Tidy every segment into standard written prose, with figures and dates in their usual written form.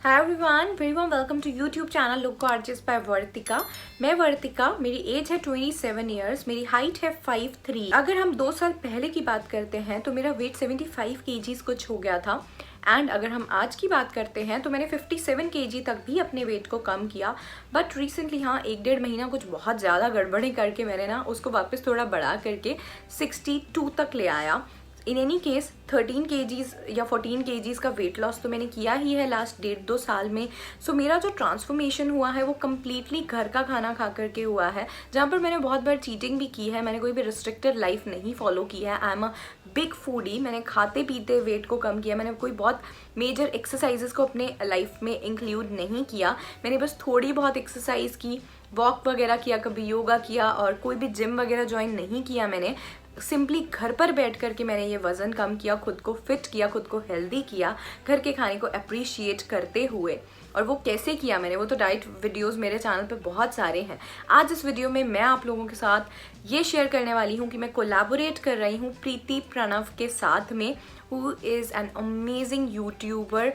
Hi everyone, very warm welcome to YouTube channel Look Gorgeous by Vartika. मैं वर्तिका, मेरी as है 27 years, मेरी height है 5'3". अगर हम 2 साल पहले की बात करते हैं तो मेरा वेट 75 kgs कुछ हो गया था। एंड अगर हम आज की बात करते हैं तो मैंने 57 kg तक भी अपने वेट को कम किया। बट रिसेंटली हाँ, 1-1.5 महीना कुछ बहुत ज़्यादा गड़बड़ी करके मैंने ना उसको वापस थोड़ा बढ़ा करके 62 तक ले आया। इन एनी केस 13 kgs या 14 kgs का वेट लॉस तो मैंने किया ही है लास्ट 1.5-2 साल में। सो मेरा जो ट्रांसफॉर्मेशन हुआ है वो कम्प्लीटली घर का खाना खा करके हुआ है, जहाँ पर मैंने बहुत बार चीटिंग भी की है। मैंने कोई भी रिस्ट्रिक्टेड लाइफ नहीं फॉलो की है। I am a big foodie. मैंने खाते पीते वेट को कम किया। मैंने कोई बहुत मेजर एक्सरसाइजेस को अपने लाइफ में इंक्लूड नहीं किया। मैंने बस थोड़ी बहुत एक्सरसाइज की, वॉक वगैरह किया, कभी योगा किया, और कोई भी जिम वगैरह ज्वाइन नहीं किया। मैंने सिंपली घर पर बैठ कर के मैंने ये वज़न कम किया, खुद को फिट किया, खुद को हेल्दी किया, घर के खाने को अप्रिशिएट करते हुए। और वो कैसे किया मैंने, वो तो डाइट वीडियोस मेरे चैनल पे बहुत सारे हैं। आज इस वीडियो में मैं आप लोगों के साथ ये शेयर करने वाली हूँ कि मैं कोलैबोरेट कर रही हूँ प्रीति प्रणव के साथ में, who is an amazing YouTuber.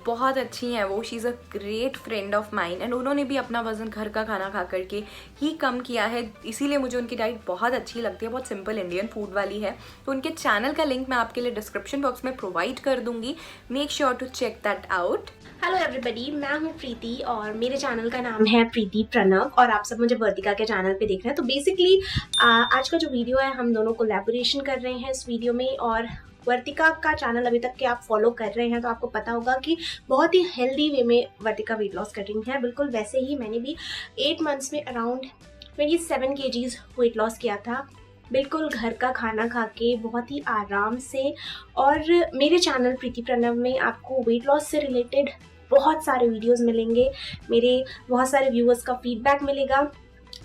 बहुत अच्छी हैं वो, she is a great friend of mine, and उन्होंने भी अपना वज़न घर का खाना खा करके ही कम किया है। इसीलिए मुझे उनकी डाइट बहुत अच्छी लगती है, बहुत सिंपल इंडियन फूड वाली है। तो उनके चैनल का लिंक मैं आपके लिए डिस्क्रिप्शन बॉक्स में प्रोवाइड कर दूंगी। Make sure to check that out. Hello everybody, मैं हूँ प्रीति और मेरे चैनल का नाम है प्रीति प्रणव और आप सब मुझे वर्तिका के चैनल पे देख रहे हैं। तो बेसिकली आज का जो वीडियो है, हम दोनों कोलैबोरेशन कर रहे हैं इस वीडियो में। और वर्तिका का चैनल अभी तक के आप फॉलो कर रहे हैं तो आपको पता होगा कि बहुत ही हेल्दी वे में वर्तिका वेट लॉस कर रही है। बिल्कुल वैसे ही मैंने भी 8 मंथ्स में अराउंड 27 kgs वेट लॉस किया था, बिल्कुल घर का खाना खा के, बहुत ही आराम से। और मेरे चैनल प्रीति प्रणव में आपको वेट लॉस से रिलेटेड बहुत सारे वीडियोस मिलेंगे, मेरे बहुत सारे व्यूअर्स का फीडबैक मिलेगा।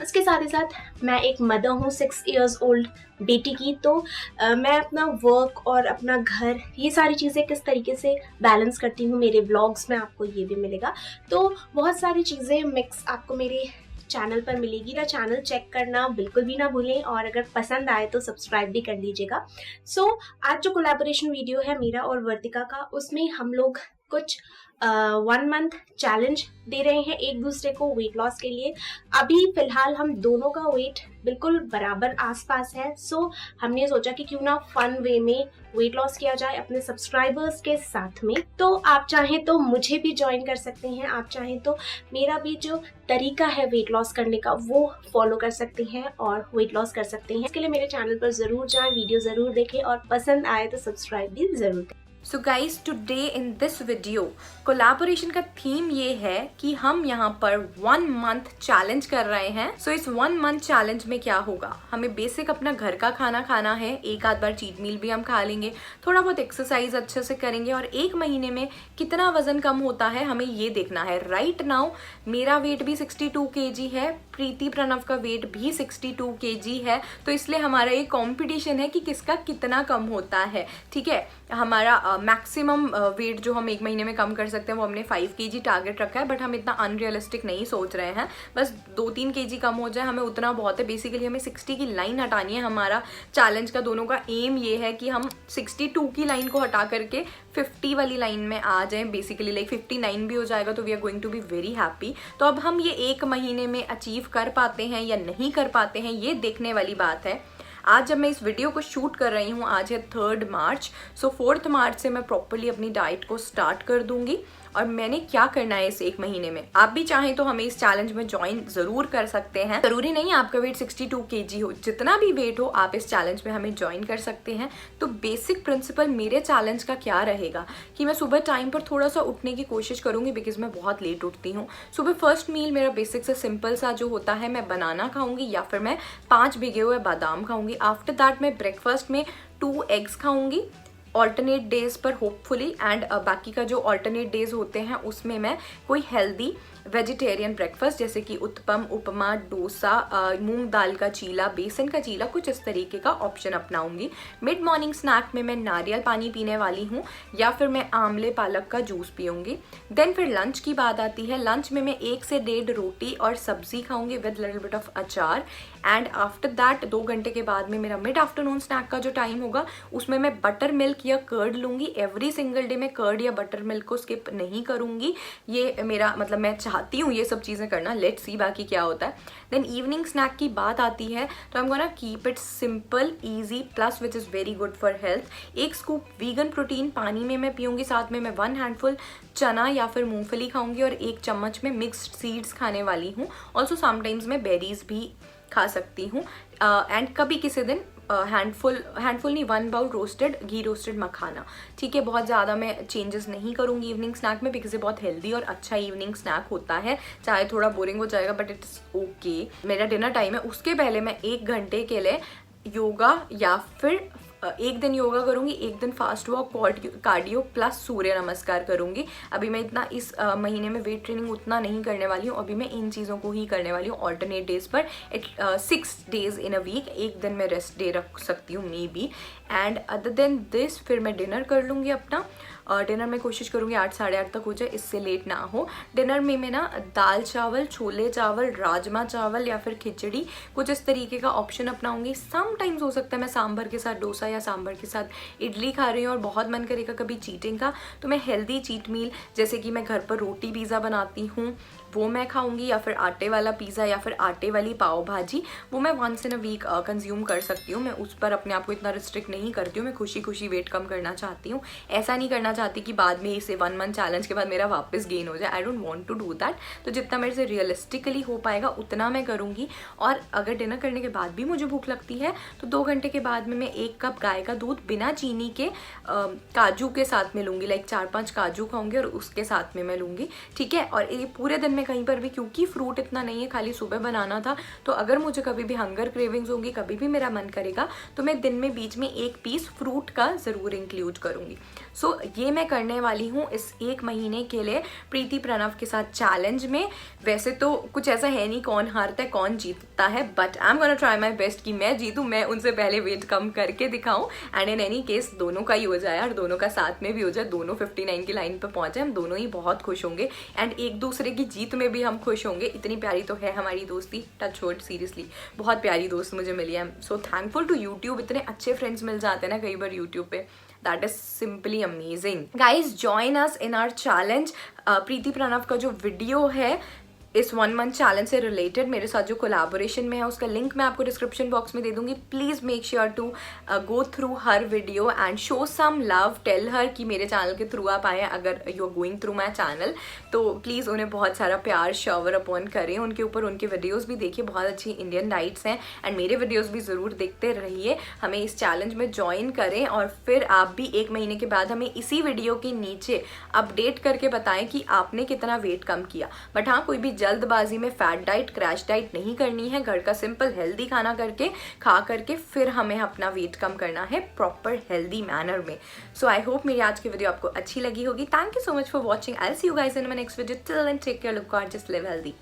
इसके साथ ही साथ मैं एक मदर हूँ 6 इयर्स ओल्ड बेटी की। तो मैं अपना वर्क और अपना घर, ये सारी चीज़ें किस तरीके से बैलेंस करती हूँ, मेरे व्लॉग्स में आपको ये भी मिलेगा। तो बहुत सारी चीज़ें मिक्स आपको मेरे चैनल पर मिलेगी ना। चैनल चेक करना बिल्कुल भी ना भूलें और अगर पसंद आए तो सब्सक्राइब भी कर लीजिएगा। सो आज जो कोलैबोरेशन वीडियो है मेरा और वर्तिका का, उसमें हम लोग कुछ 1 मंथ चैलेंज दे रहे हैं एक दूसरे को वेट लॉस के लिए। अभी फिलहाल हम दोनों का वेट बिल्कुल बराबर आसपास है। सो हमने सोचा कि क्यों ना फन वे में वेट लॉस किया जाए अपने सब्सक्राइबर्स के साथ में। तो आप चाहें तो मुझे भी ज्वाइन कर सकते हैं, आप चाहें तो मेरा भी जो तरीका है वेट लॉस करने का वो फॉलो कर सकते हैं और वेट लॉस कर सकते हैं। इसके लिए मेरे चैनल पर ज़रूर जाएं, वीडियो ज़रूर देखें और पसंद आए तो सब्सक्राइब भी ज़रूर करें। So guys, today in this video collaboration का थीम ये है कि हम यहाँ पर 1 मंथ चैलेंज कर रहे हैं। सो इस 1 मंथ चैलेंज में क्या होगा, हमें बेसिक अपना घर का खाना खाना है, एक आध बार चीट मील भी हम खा लेंगे, थोड़ा बहुत एक्सरसाइज अच्छे से करेंगे, और 1 महीने में कितना वजन कम होता है हमें ये देखना है। राइट नाउ मेरा वेट भी 62 kg है, प्रीति प्रणव का वेट भी 62 kg है। तो इसलिए हमारा ये कॉम्पिटिशन है कि किसका कितना कम होता है। ठीक है, हमारा मैक्सिमम वेट जो हम 1 महीने में कम कर सकते हैं वो हमने 5 kg टारगेट रखा है। बट हम इतना अनरियलिस्टिक नहीं सोच रहे हैं, बस 2-3 kg कम हो जाए हमें उतना बहुत है। बेसिकली हमें 60 की लाइन हटानी है। हमारा चैलेंज का दोनों का एम ये है कि हम 62 की लाइन को हटा करके 50 वाली लाइन में आ जाएं। बेसिकली लाइक 59 भी हो जाएगा तो we are going to be very happy. तो अब हम ये 1 महीने में अचीव कर पाते हैं या नहीं कर पाते हैं, ये देखने वाली बात है। आज जब मैं इस वीडियो को शूट कर रही हूँ, आज है 3 मार्च। सो 4 मार्च से मैं प्रॉपर्ली अपनी डाइट को स्टार्ट कर दूंगी। और मैंने क्या करना है इस 1 महीने में, आप भी चाहें तो हमें इस चैलेंज में ज्वाइन जरूर कर सकते हैं। जरूरी नहीं आपका वेट 62 kg हो, जितना भी वेट हो आप इस चैलेंज में हमें ज्वाइन कर सकते हैं। तो बेसिक प्रिंसिपल मेरे चैलेंज का क्या रहेगा कि मैं सुबह टाइम पर थोड़ा सा उठने की कोशिश करूंगी, बिकॉज मैं बहुत लेट उठती हूँ। सुबह फर्स्ट मील मेरा बेसिक से सिंपल सा जो होता है, मैं बनाना खाऊंगी या फिर मैं 5 भिगे हुए बादाम खाऊंगी। आफ्टर दैट मैं ब्रेकफास्ट में 2 एग्स खाऊंगी ऑल्टरनेट डेज पर होपफुली, एंड बाकी का जो ऑल्टरनेट डेज होते हैं उसमें मैं कोई हेल्दी वेजिटेरियन ब्रेकफास्ट जैसे कि उत्पम, उपमा, डोसा, मूंग दाल का चीला, बेसन का चीला, कुछ इस तरीके का ऑप्शन अपनाऊंगी। मिड मॉर्निंग स्नैक में मैं नारियल पानी पीने वाली हूँ या फिर मैं आंवले पालक का जूस पीऊँगी। देन फिर लंच की बात आती है। लंच में मैं 1 से 1.5 रोटी और सब्जी खाऊंगी विद लिटिल बिट ऑफ अचार। एंड आफ्टर दैट 2 घंटे के बाद में मेरा मिड आफ्टरनून स्नैक का जो टाइम होगा उसमें मैं बटर मिल्क या कर्ड लूँगी। एवरी सिंगल डे मैं कर्ड या बटर मिल्क को स्किप नहीं करूँगी। ये मेरा मतलब मैं चाहती हूँ ये सब चीज़ें करना, लेट्स सी बाकी क्या होता है। देन इवनिंग स्नैक की बात आती है तो I am gonna keep it simple easy plus which is very good for health. 1 scoop vegan protein पानी में मैं पीऊँगी, साथ में मैं 1 हैंडफुल चना या फिर मूंगफली खाऊंगी और 1 चम्मच में मिक्स्ड सीड्स खाने वाली हूँ। ऑल्सो समटाइम्स मैं बेरीज भी खा सकती हूँ। एंड कभी किसी दिन हैंडफुल नहीं 1 बाउल रोस्टेड घी रोस्टेड मखाना, ठीक है। बहुत ज़्यादा मैं चेंजेस नहीं करूँगी इवनिंग स्नैक में बिकॉज ये बहुत हेल्दी और अच्छा इवनिंग स्नैक होता है। चाहे थोड़ा बोरिंग हो जाएगा बट इट्स ओके। मेरा डिनर टाइम है, उसके पहले मैं 1 घंटे के लिए योगा या फिर 1 दिन योगा करूँगी, 1 दिन फास्ट वॉक कार्डियो प्लस सूर्य नमस्कार करूँगी। अभी मैं इतना इस महीने में वेट ट्रेनिंग उतना नहीं करने वाली हूँ, अभी मैं इन चीज़ों को ही करने वाली हूँ ऑल्टरनेट डेज पर। 6 डेज इन अ वीक, 1 दिन मैं रेस्ट डे रख सकती हूँ may be. And other than this फिर मैं डिनर कर लूँगी अपना। डिनर में कोशिश करूँगी 8 साढ़े 8 तक हो जाए, इससे लेट ना हो। डिनर में मैं ना दाल चावल, छोले चावल, राजमा चावल या फिर खिचड़ी कुछ इस तरीके का ऑप्शन अपनाऊंगी। समटाइम्स हो सकता है मैं सांभर के साथ डोसा या सांभर के साथ इडली खा रही हूँ और बहुत मन करेगा कभी चीटिंग का तो मैं हेल्दी चीट मील जैसे कि मैं घर पर रोटी पिज़्ज़ा बनाती हूँ वो मैं खाऊंगी, या फिर आटे वाला पिज़्ज़ा या फिर आटे वाली पाव भाजी वो मैं once in a week consume कर सकती हूँ। मैं उस पर अपने आप को इतना रिस्ट्रिक्ट नहीं करती हूँ, मैं खुशी खुशी वेट कम करना चाहती हूँ। ऐसा नहीं करना चाहती कि बाद में इसे 1 मंथ चैलेंज के बाद मेरा वापस गेन हो जाए। I don't want to do that. तो जितना मेरे से रियलिस्टिकली हो पाएगा उतना मैं करूँगी। और अगर डिनर करने के बाद भी मुझे भूख लगती है तो 2 घंटे के बाद में मैं 1 कप गाय का दूध बिना चीनी के काजू के साथ में लूँगी। लाइक 4-5 काजू खाऊंगी और उसके साथ में मैं लूँगी, ठीक है। और ये पूरे दिन में कहीं पर भी, क्योंकि फ्रूट इतना नहीं है, खाली सुबह बनाना था, तो अगर मुझे कभी भी हंगर क्रेविंग्स होंगी, कभी भी मेरा मन करेगा तो मैं दिन में बीच में 1 पीस फ्रूट का ज़रूर इंक्लूड करूँगी। सो ये मैं करने वाली हूँ इस 1 महीने के लिए प्रीति प्रणव के साथ चैलेंज में। वैसे तो कुछ ऐसा है नहीं कौन हारता है कौन जीतता है, but I am gonna try my best कि मैं जीतूँ, मैं उनसे पहले वेट कम करके दिखाऊँ। एंड इन एनी केस दोनों का ही हो जाए और दोनों का साथ में भी हो जाए, दोनों 59 की लाइन पर पहुँचे, हम दोनों ही बहुत खुश होंगे एंड एक दूसरे की जीत में भी हम खुश होंगे। इतनी प्यारी तो है हमारी दोस्ती, टच वुड, सीरियसली बहुत प्यारी दोस्त मुझे मिली है। सो थैंकफुल टू यूट्यूब, इतने अच्छे फ्रेंड्स मिल जाते हैं ना कई बार यूट्यूब पे, that is simply amazing. Guys, join us in our challenge. प्रीति प्रणव का जो वीडियो है इस 1 मंथ चैलेंज से रिलेटेड मेरे साथ जो कोलैबोरेशन में है उसका लिंक मैं आपको डिस्क्रिप्शन बॉक्स में दे दूंगी। Please make sure to go through her video and show some love, tell her कि मेरे चैनल के थ्रू आप आए। अगर you are going through my channel तो प्लीज़ उन्हें बहुत सारा प्यार शावर अपॉन करें, उनके ऊपर उनके वीडियोज़ भी देखिए, बहुत अच्छी इंडियन डाइट्स हैं एंड मेरे वीडियोज़ भी ज़रूर देखते रहिए। हमें इस चैलेंज में ज्वाइन करें और फिर आप भी 1 महीने के बाद हमें इसी वीडियो के नीचे अपडेट करके बताएं कि आपने कितना वेट कम किया। बट हाँ, कोई भी जल्दबाजी में फैट डाइट, क्रैश डाइट नहीं करनी है। घर का सिंपल हेल्दी खाना खा करके फिर हमें अपना वेट कम करना है प्रॉपर हेल्दी मैनर में। सो आई होप मेरी आज की वीडियो आपको अच्छी लगी होगी। Thank you so much for watching. I will see you guys in my next video. Till then take care, look gorgeous, live healthy.